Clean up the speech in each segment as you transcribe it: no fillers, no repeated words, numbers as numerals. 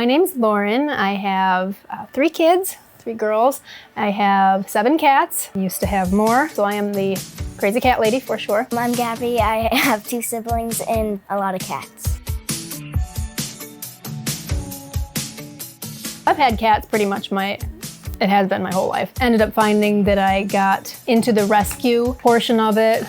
My name's Lauren. I have 3 kids, 3 girls. I have 7 cats. I used to have more, so I am the crazy cat lady for sure. I'm Gabby. I have 2 siblings and a lot of cats. I've had cats pretty much it has been my whole life. Ended up finding that I got into the rescue portion of it.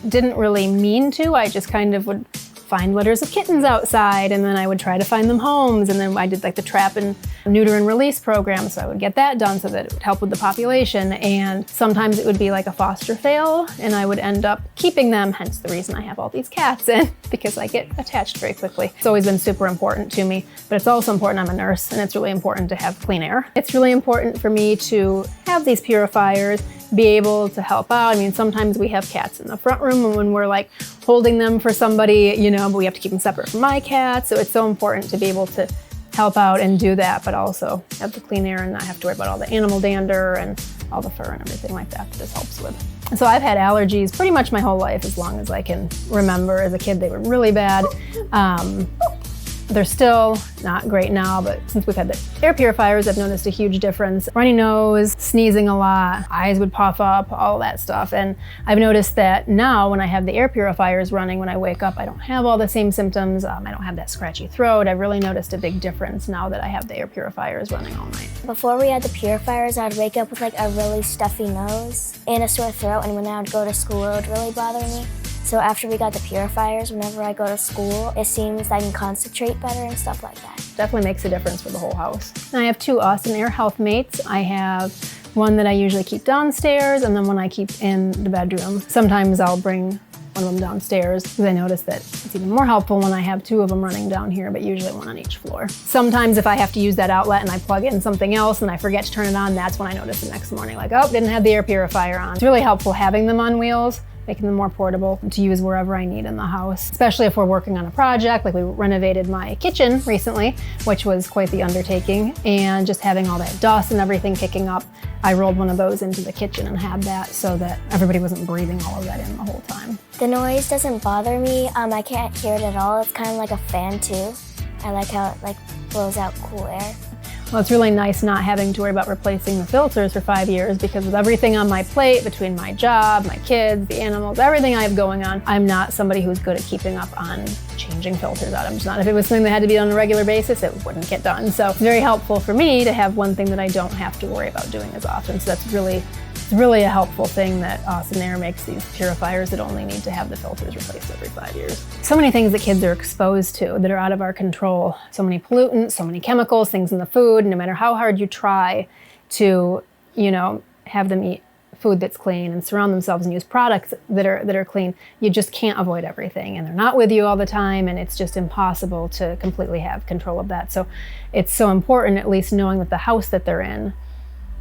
Didn't really mean to, I just kind of would find litters of kittens outside, and then I would try to find them homes, and then I did like the trap and neuter and release program, so I would get that done so that it would help with the population. And sometimes it would be like a foster fail, and I would end up keeping them, hence the reason I have all these cats in, because I get attached very quickly. It's always been super important to me, but it's also important, I'm a nurse, and it's really important to have clean air. It's really important for me to have these purifiers, be able to help out. I mean, sometimes we have cats in the front room, and when we're like holding them for somebody, but we have to keep them separate from my cats. So it's so important to be able to help out and do that, but also have the clean air and not have to worry about all the animal dander and all the fur and everything like that this helps with. So I've had allergies pretty much my whole life, as long as I can remember. As a kid, they were really bad. They're still not great now, but since we've had the air purifiers, I've noticed a huge difference. Runny nose, sneezing a lot, eyes would puff up, all that stuff. And I've noticed that now when I have the air purifiers running, when I wake up, I don't have all the same symptoms. I don't have that scratchy throat. I've really noticed a big difference now that I have the air purifiers running all night. Before we had the purifiers, I'd wake up with like a really stuffy nose and a sore throat, and when I would go to school, it would really bother me. So after we got the purifiers, whenever I go to school, it seems I can concentrate better and stuff like that. Definitely makes a difference for the whole house. And I have 2 awesome air health mates. I have one that I usually keep downstairs, and then one I keep in the bedroom. Sometimes I'll bring one of them downstairs because I notice that it's even more helpful when I have 2 of them running down here, but usually one on each floor. Sometimes if I have to use that outlet and I plug in something else and I forget to turn it on, that's when I notice the next morning, like, oh, didn't have the air purifier on. It's really helpful having them on wheels, making them more portable to use wherever I need in the house, especially if we're working on a project. Like we renovated my kitchen recently, which was quite the undertaking, and just having all that dust and everything kicking up, I rolled one of those into the kitchen and had that so that everybody wasn't breathing all of that in the whole time. The noise doesn't bother me. I can't hear it at all. It's kind of like a fan too. I like how it blows out cool air. Well, it's really nice not having to worry about replacing the filters for 5 years, because with everything on my plate, between my job, my kids, the animals, everything I have going on, I'm not somebody who's good at keeping up on changing filters out. I'm just not. If it was something that had to be done on a regular basis, it wouldn't get done. So it's very helpful for me to have one thing that I don't have to worry about doing as often. So that's really a helpful thing that Awesome Air makes these purifiers that only need to have the filters replaced every 5 years. So many things that kids are exposed to that are out of our control. So many pollutants, so many chemicals, things in the food. No matter how hard you try to, have them eat food that's clean and surround themselves and use products that are clean, you just can't avoid everything. And they're not with you all the time, and it's just impossible to completely have control of that. So it's so important, at least knowing that the house that they're in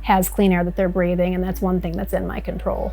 has clean air that they're breathing, and that's one thing that's in my control.